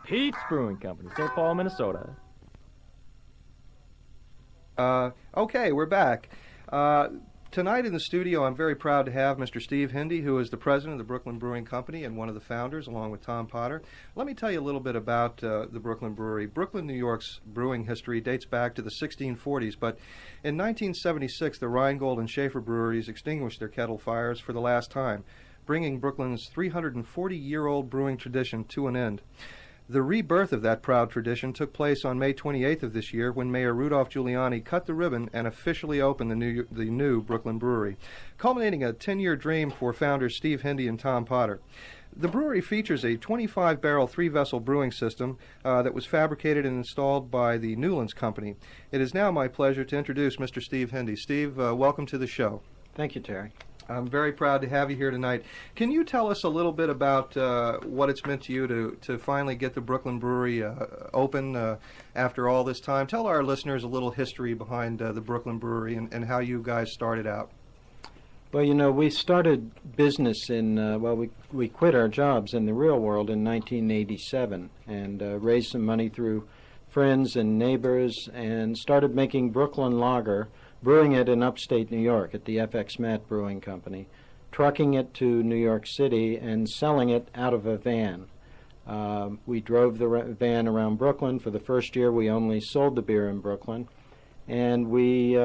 Pete's Brewing Company, St. Paul, Minnesota. Okay, we're back. Tonight in the studio, I'm very proud to have Mr. Steve Hindy, who is the president of the Brooklyn Brewing Company and one of the founders, along with Tom Potter. Let me tell you a little bit about the Brooklyn Brewery. Brooklyn, New York's brewing history dates back to the 1640s, but in 1976, the Rheingold and Schaefer breweries extinguished their kettle fires for the last time, bringing Brooklyn's 340-year-old brewing tradition to an end. The rebirth of that proud tradition took place on May 28th of this year when Mayor Rudolph Giuliani cut the ribbon and officially opened the new Brooklyn Brewery, culminating a 10-year dream for founders Steve Hindy and Tom Potter. The brewery features a 25-barrel, three-vessel brewing system that was fabricated and installed by the Newlands Company. It is now my pleasure to introduce Mr. Steve Hindy. Steve, welcome to the show. Thank you, Terry. I'm very proud to have you here tonight. Can you tell us a little bit about what it's meant to you to finally get the Brooklyn Brewery open after all this time? Tell our listeners a little history behind the Brooklyn Brewery and how you guys started out. Well, you know, we started business we quit our jobs in the real world in 1987 and raised some money through friends and neighbors and started making Brooklyn Lager, brewing it in upstate New York at the FX Matt Brewing Company, trucking it to New York City and selling it out of a van. We drove the van around Brooklyn. For the first year, we only sold the beer in Brooklyn. And we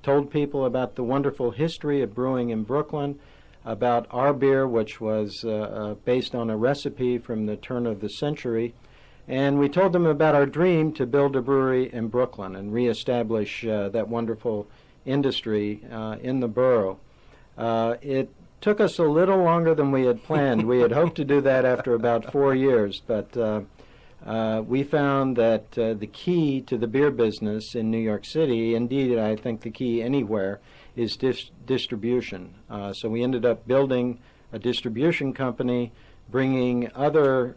told people about the wonderful history of brewing in Brooklyn, about our beer, which was based on a recipe from the turn of the century. And we told them about our dream to build a brewery in Brooklyn and reestablish that wonderful industry in the borough. It took us a little longer than we had planned. We had hoped to do that after about 4 years, but we found that the key to the beer business in New York City, indeed I think the key anywhere, is distribution. So we ended up building a distribution company, bringing other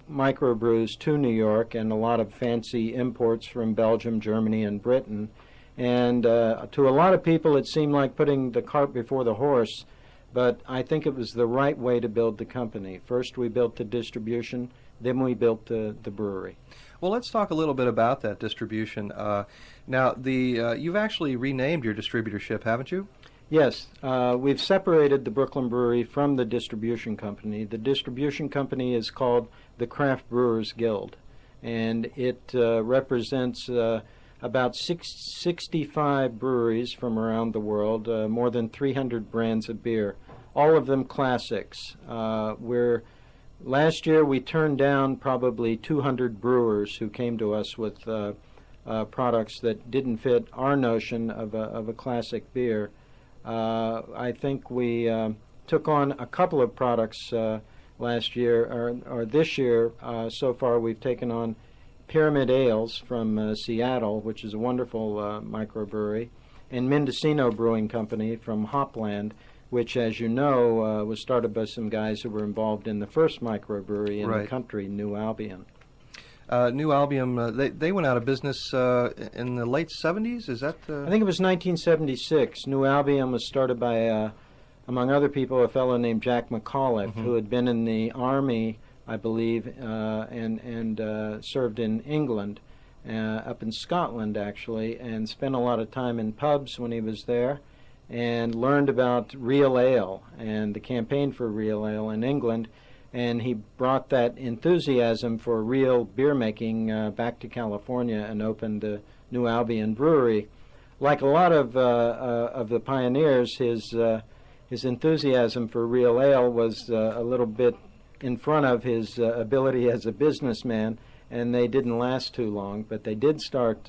microbrews to New York and a lot of fancy imports from Belgium, Germany, and Britain. And to a lot of people it seemed like putting the cart before the horse, but I think it was the right way to build the company. First we built the distribution, then we built the brewery. Well, let's talk a little bit about that distribution. Now, you've actually renamed your distributorship, haven't you? Yes, we've separated the Brooklyn Brewery from the distribution company. The distribution company is called the Craft Brewers Guild, and it represents about 65 breweries from around the world, more than 300 brands of beer, all of them classics. Last year we turned down probably 200 brewers who came to us with products that didn't fit our notion of a classic beer. I think we took on a couple of products last year, or this year. So far we've taken on Pyramid Ales from Seattle, which is a wonderful microbrewery, and Mendocino Brewing Company from Hopland, which, as you know, was started by some guys who were involved in the first microbrewery in the country, New Albion. New Albion, they went out of business in the late 70s, is that? I think it was 1976. New Albion was started by, among other people, a fellow named Jack McAuliffe, who had been in the Army, I believe, and served in England, up in Scotland, actually, and spent a lot of time in pubs when he was there, and learned about real ale and the campaign for real ale in England. And he brought that enthusiasm for real beer making back to California and opened the New Albion Brewery. Like a lot of the pioneers, his enthusiasm for real ale was a little bit in front of his ability as a businessman, and they didn't last too long. But they did start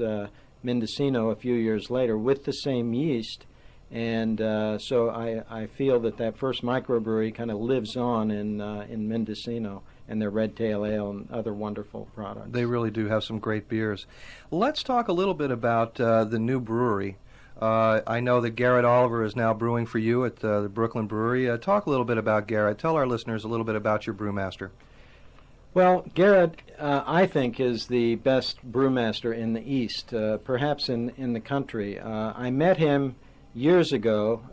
Mendocino a few years later with the same yeast. And so I feel that first microbrewery kind of lives on in Mendocino, and their Red Tail Ale and other wonderful products. They really do have some great beers. Let's talk a little bit about the new brewery. I know that Garrett Oliver is now brewing for you at the Brooklyn Brewery. Talk a little bit about Garrett. Tell our listeners a little bit about your brewmaster. Well, Garrett, I think, is the best brewmaster in the East, perhaps in the country. I met him years ago,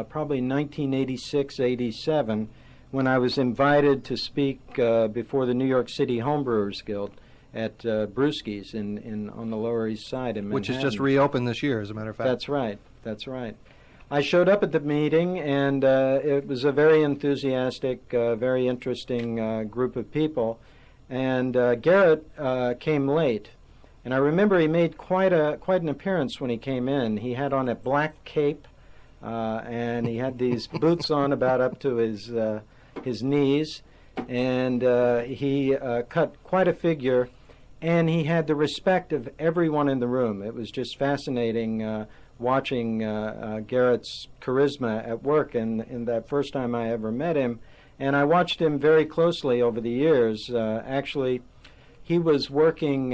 probably 1986-87, when I was invited to speak before the New York City Homebrewers Guild at Brewski's on the Lower East Side in Manhattan. Which has just reopened this year, as a matter of fact. That's right. That's right. I showed up at the meeting, and it was a very enthusiastic, very interesting group of people. And Garrett came late, and I remember he made quite an appearance when he came in. He had on a black cape, and he had these boots on about up to his knees, and he cut quite a figure, and he had the respect of everyone in the room. It was just fascinating watching Garrett's charisma at work in that first time I ever met him. And I watched him very closely over the years. Actually, he was working,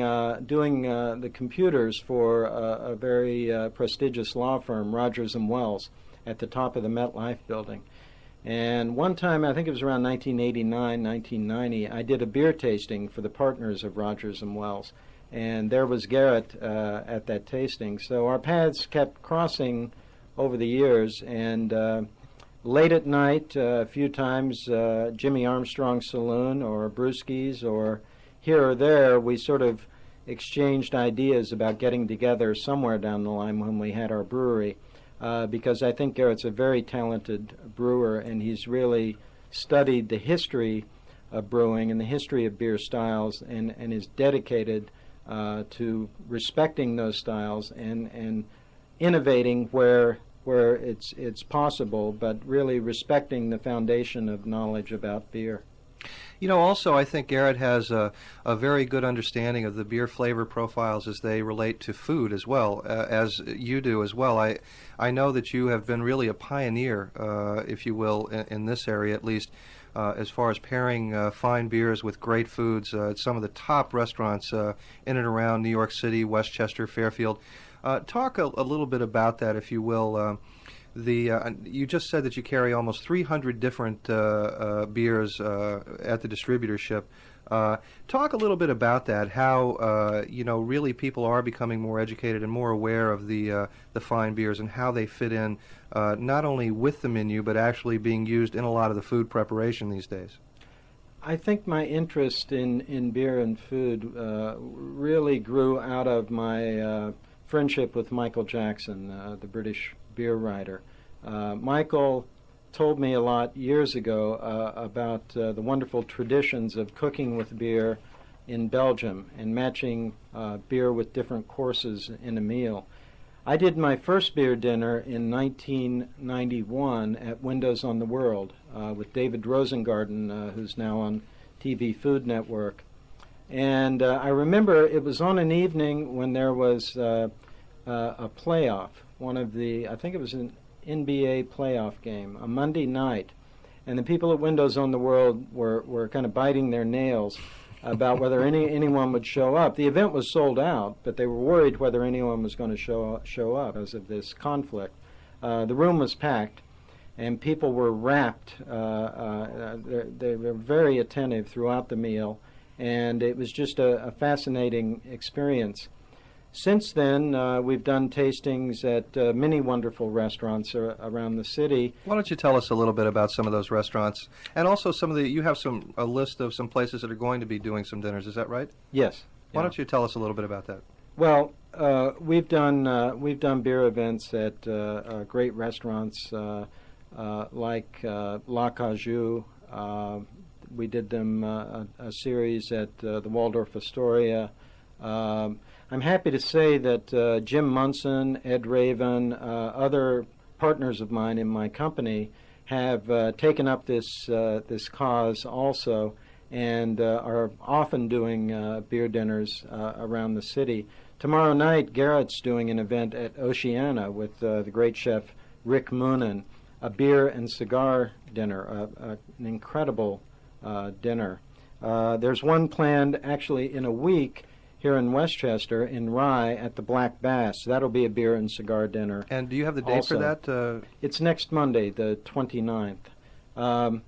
doing the computers for a very prestigious law firm, Rogers & Wells, at the top of the MetLife building. And one time, I think it was around 1989, 1990, I did a beer tasting for the partners of Rogers & Wells. And there was Garrett at that tasting. So our paths kept crossing over the years. And late at night, a few times, Jimmy Armstrong's Saloon or Brewski's or here or there, we sort of exchanged ideas about getting together somewhere down the line when we had our brewery. Because I think Garrett's a very talented brewer, and he's really studied the history of brewing and the history of beer styles and is dedicated to respecting those styles and innovating where it's possible, but really respecting the foundation of knowledge about beer. You know, also, I think Garrett has a very good understanding of the beer flavor profiles as they relate to food as well, as you do as well. I know that you have been really a pioneer, if you will, in this area at least, as far as pairing fine beers with great foods at some of the top restaurants in and around New York City, Westchester, Fairfield. Talk a little bit about that, if you will. You just said that you carry almost 300 different beers at the distributorship. Talk a little bit about that. How really people are becoming more educated and more aware of the fine beers and how they fit in, not only with the menu but actually being used in a lot of the food preparation these days. I think my interest in beer and food really grew out of my friendship with Michael Jackson, the British beer writer. Michael told me a lot years ago about the wonderful traditions of cooking with beer in Belgium and matching beer with different courses in a meal. I did my first beer dinner in 1991 at Windows on the World with David Rosengarten, who's now on TV Food Network. And I remember it was on an evening when there was a playoff, I think it was an NBA playoff game, a Monday night, and the people at Windows on the World were kind of biting their nails about whether anyone would show up. The event was sold out, but they were worried whether anyone was going to show up because of this conflict. The room was packed, and people were rapt. They were very attentive throughout the meal, and it was just a fascinating experience. Since then, we've done tastings at many wonderful restaurants around the city. Why don't you tell us a little bit about some of those restaurants, and also you have a list of some places that are going to be doing some dinners. Is that right? Yes. Why don't you tell us a little bit about that? Well, we've done beer events at great restaurants like La Cajou. We did them a series at the Waldorf Astoria. I'm happy to say that Jim Munson, Ed Raven, other partners of mine in my company have taken up this cause also, and are often doing beer dinners around the city. Tomorrow night, Garrett's doing an event at Oceana with the great chef Rick Moonen, a beer and cigar dinner, an incredible dinner. There's one planned actually in a week here in Westchester, in Rye, at the Black Bass. That'll be a beer and cigar dinner. And do you have the date for that? It's next Monday, the 29th.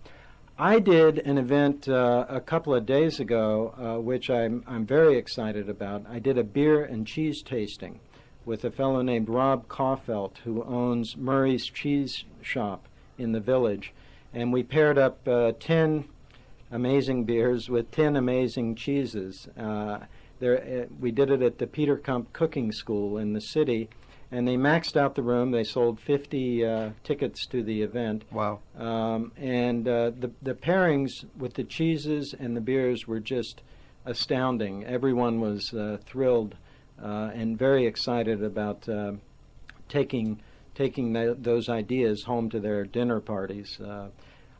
I did an event a couple of days ago, which I'm very excited about. I did a beer and cheese tasting with a fellow named Rob Caufelt, who owns Murray's Cheese Shop in the Village. and we paired up 10 amazing beers with 10 amazing cheeses. We did it at the Peter Kump Cooking School in the city, and they maxed out the room. They sold 50 tickets to the event. Wow. And the pairings with the cheeses and the beers were just astounding. Everyone was thrilled and very excited about taking those ideas home to their dinner parties.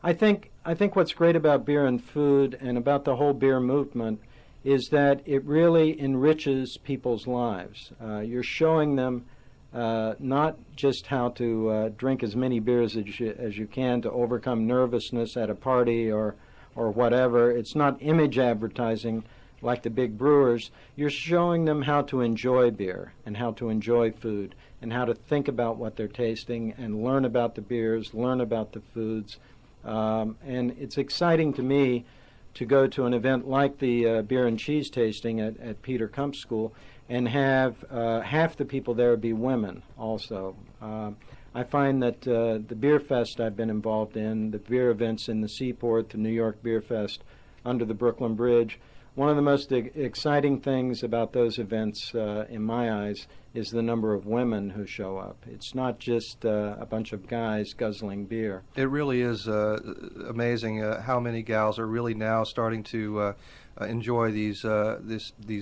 I think what's great about beer and food and about the whole beer movement is that it really enriches people's lives. You're showing them not just how to drink as many beers as you can to overcome nervousness at a party or whatever. It's not image advertising like the big brewers. You're showing them how to enjoy beer and how to enjoy food and how to think about what they're tasting and learn about the beers, learn about the foods. And it's exciting to me to go to an event like the beer and cheese tasting at Peter Kump School and have half the people there be women also. I find that the beer fest I've been involved in, the beer events in the Seaport, the New York Beer Fest under the Brooklyn Bridge, one of the most exciting things about those events, in my eyes, is the number of women who show up. It's not just a bunch of guys guzzling beer. It really is amazing how many gals are really now starting to enjoy these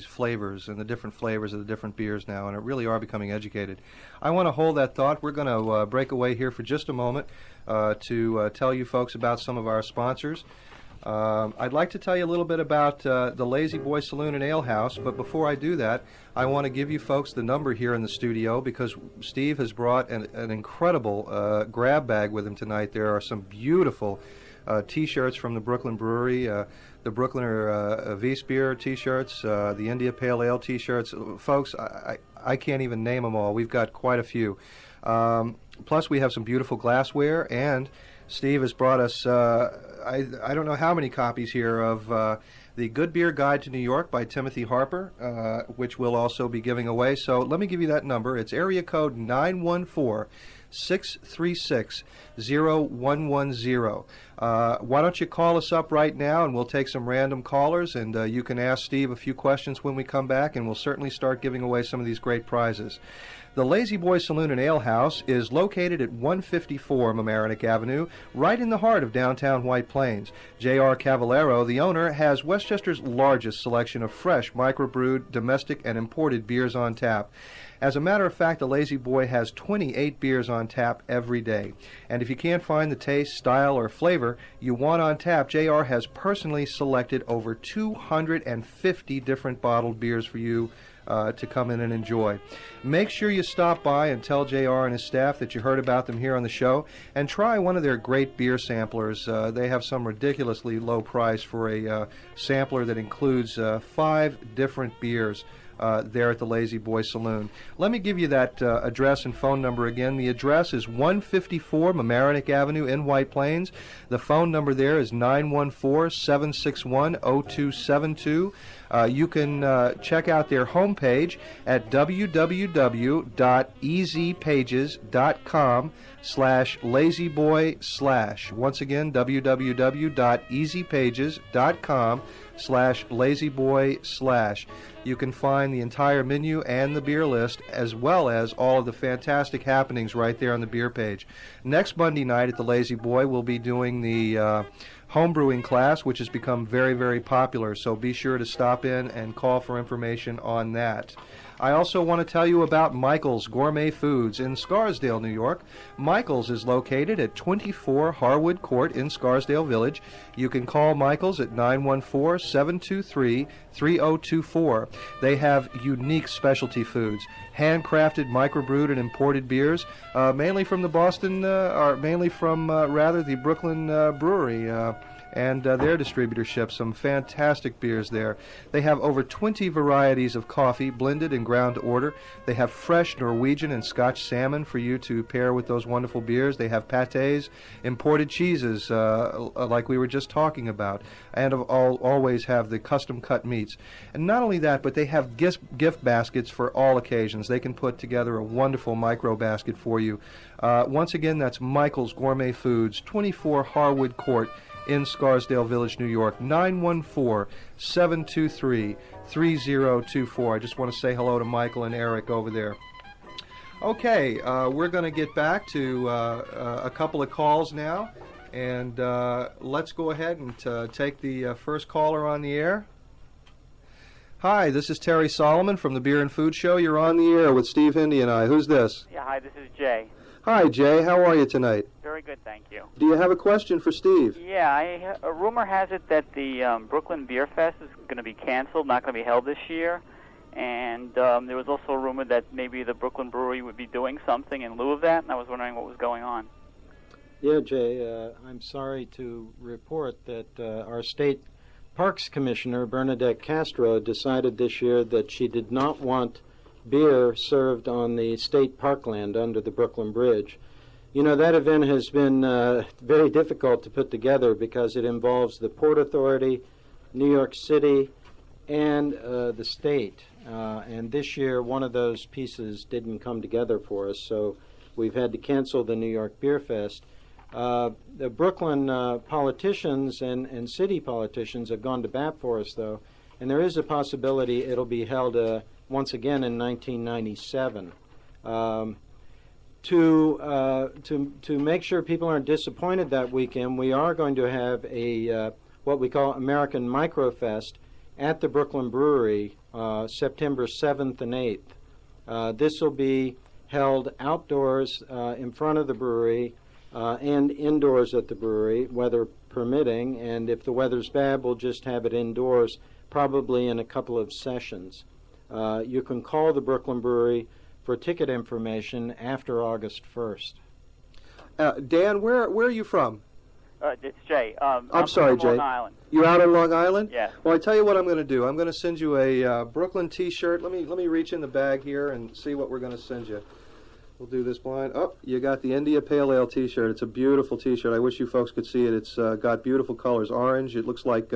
flavors and the different flavors of the different beers now, and it really are becoming educated. I want to hold that thought. We're going to break away here for just a moment to tell you folks about some of our sponsors. I'd like to tell you a little bit about the Lazy Boy Saloon and Ale House, but before I do that, I want to give you folks the number here in the studio because Steve has brought an incredible grab bag with him tonight. There are some beautiful T-shirts from the Brooklyn Brewery, the Brooklyner Weissbier T-shirts, the India Pale Ale T-shirts. Folks, I can't even name them all. We've got quite a few. Plus, we have some beautiful glassware, and Steve has brought us, I don't know how many copies here of the Good Beer Guide to New York by Timothy Harper, which we'll also be giving away. So let me give you that number. It's area code 914-636-0110. Why don't you call us up right now, and we'll take some random callers, and you can ask Steve a few questions when we come back, and we'll certainly start giving away some of these great prizes. The Lazy Boy Saloon and Ale House is located at 154 Mamaroneck Avenue, right in the heart of downtown White Plains. J.R. Cavallero, the owner, has Westchester's largest selection of fresh, microbrewed, domestic, and imported beers on tap. As a matter of fact, the Lazy Boy has 28 beers on tap every day. And if you can't find the taste, style, or flavor you want on tap, JR has personally selected over 250 different bottled beers for you to come in and enjoy. Make sure you stop by and tell JR and his staff that you heard about them here on the show, and try one of their great beer samplers. They have some ridiculously low price for a sampler that includes 5 different beers there at the Lazy Boy Saloon. Let me give you that address and phone number again. The address is 154 Mamaroneck Avenue in White Plains. The phone number there is 914-761-0272. You can check out their homepage at www.easypages.com/lazyboy/. Once again, www.easypages.com/lazyboy/. You can find the entire menu and the beer list, as well as all of the fantastic happenings right there on the beer page. Next Monday night at the Lazy Boy, we'll be doing the homebrewing class, which has become very, very popular, so be sure to stop in and call for information on that. I also want to tell you about Michael's Gourmet Foods in Scarsdale, New York. Michael's is located at 24 Harwood Court in Scarsdale Village. You can call Michael's at 914-723-3024. They have unique specialty foods, handcrafted, microbrewed, and imported beers, mainly from the Brooklyn Brewery. and their distributorship. Some fantastic beers there. They have over 20 varieties of coffee blended and ground to order. They have fresh Norwegian and Scotch salmon for you to pair with those wonderful beers. They have pâtés, imported cheeses like we were just talking about, and always have the custom cut meats. And not only that, but they have gift baskets for all occasions. They can put together a wonderful micro basket for you. Once again, that's Michael's Gourmet Foods, 24 Harwood Court in Scarsdale Village, New York, 914-723-3024. I just want to say hello to Michael and Eric over there. Okay, we're going to get back to a couple of calls now, and let's go ahead and take the first caller on the air. Hi, this is Terry Soloman from the Beer and Food Show. You're on the air with Steve Hindy and I. Who's this? Yeah, hi, this is Jay. Hi, Jay. How are you tonight? Very good, thank you. Do you have a question for Steve? Yeah, a rumor has it that the Brooklyn Beer Fest is going to be canceled, not going to be held this year. And there was also a rumor that maybe the Brooklyn Brewery would be doing something in lieu of that, and I was wondering what was going on. Yeah, Jay, I'm sorry to report that our state Parks Commissioner, Bernadette Castro, decided this year that she did not want beer served on the state parkland under the Brooklyn Bridge. You know, that event has been very difficult to put together because it involves the Port Authority, New York City, and the state. And this year, one of those pieces didn't come together for us, so we've had to cancel the New York Beer Fest. The Brooklyn politicians and city politicians have gone to bat for us, though, and there is a possibility it'll be held once again in 1997. To make sure people aren't disappointed that weekend, we are going to have a what we call American Microfest at the Brooklyn Brewery September 7th and 8th. This will be held outdoors in front of the brewery and indoors at the brewery, weather permitting, and if the weather's bad, we'll just have it indoors, probably in a couple of sessions. You can call the Brooklyn Brewery for ticket information after August 1st. Dan, where are you from? It's Jay. I'm sorry, from Jay. Long Island. You're out on Long Island? Yeah. Well, I tell you what I'm going to do. I'm going to send you a Brooklyn T-shirt. Let me reach in the bag here and see what we're going to send you. We'll do this blind. Oh, you got the India Pale Ale T-shirt. It's a beautiful T-shirt. I wish you folks could see it. It's got beautiful colors. Orange. It looks like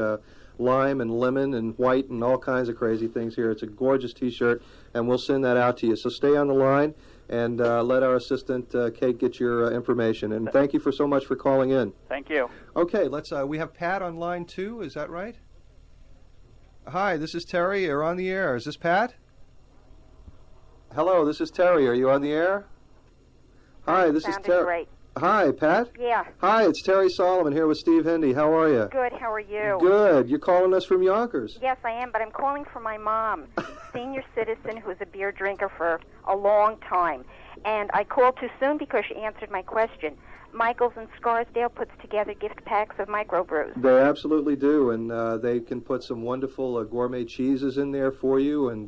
lime and lemon and white and all kinds of crazy things here. It's a gorgeous T-shirt, and we'll send that out to you. So stay on the line and let our assistant Kate get your information. And thank you so much for calling in. Thank you. Okay, we have Pat on line 2. Is that right? Hi, this is Terry. You're on the air. Is this Pat? Hello, this is Terry. Are you on the air? Hi, this is Terry. Great. Hi, Pat. Yeah. Hi, it's Terry Soloman here with Steve Hindy. How are you? Good. How are you? Good. You're calling us from Yonkers. Yes, I am, but I'm calling for my mom, senior citizen who's a beer drinker for a long time. And I called too soon because she answered my question. Michael's in Scarsdale puts together gift packs of microbrews. They absolutely do, and they can put some wonderful gourmet cheeses in there for you, and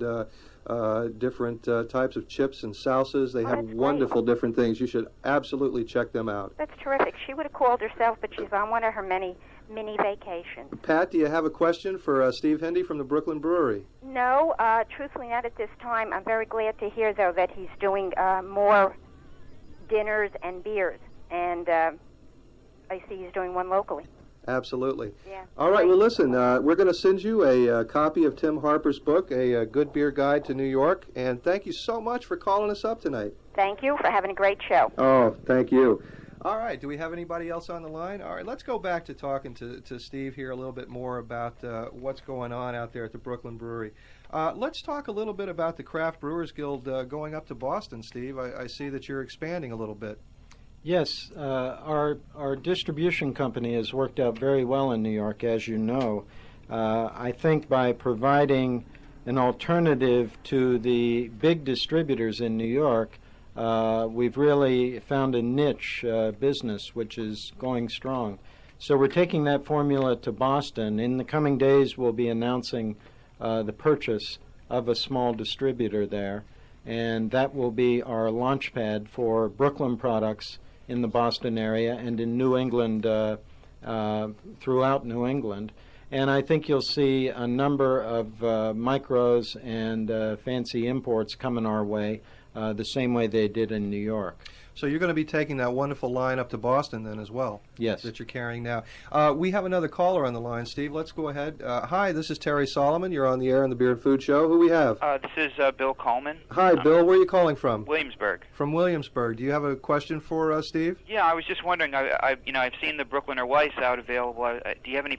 different types of chips and salsas. They have wonderful different things. You should absolutely check them out. That's terrific. She would have called herself, but she's on one of her many mini vacations. Pat, do you have a question for Steve Hindy from the Brooklyn Brewery? No, truthfully not at this time. I'm very glad to hear, though, that he's doing more dinners and beers. And I see he's doing one locally. Absolutely. Yeah. All right, well, listen, we're going to send you a copy of Tim Harper's book, A Good Beer Guide to New York, and thank you so much for calling us up tonight. Thank you for having a great show. Oh, thank you. All right, do we have anybody else on the line? All right, let's go back to talking to Steve here a little bit more about what's going on out there at the Brooklyn Brewery. Let's talk a little bit about the Craft Brewers Guild going up to Boston, Steve. I see that you're expanding a little bit. Yes, our distribution company has worked out very well in New York, as you know. I think by providing an alternative to the big distributors in New York, we've really found a niche business which is going strong. So we're taking that formula to Boston. In the coming days, we'll be announcing the purchase of a small distributor there, and that will be our launch pad for Brooklyn products in the Boston area, and in New England throughout New England. And I think you'll see a number of micros and fancy imports coming our way, the same way they did in New York. So you're going to be taking that wonderful line up to Boston then as well? Yes. That you're carrying now. We have another caller on the line, Steve. Let's go ahead. Hi, this is Terry Soloman. You're on the air on the Beer and Food Show. Who we have? This is Bill Coleman. Hi, Bill. Where are you calling from? Williamsburg. From Williamsburg. Do you have a question for Steve? Yeah, I was just wondering. I've seen the Brooklyner Weiss out available. Do you have any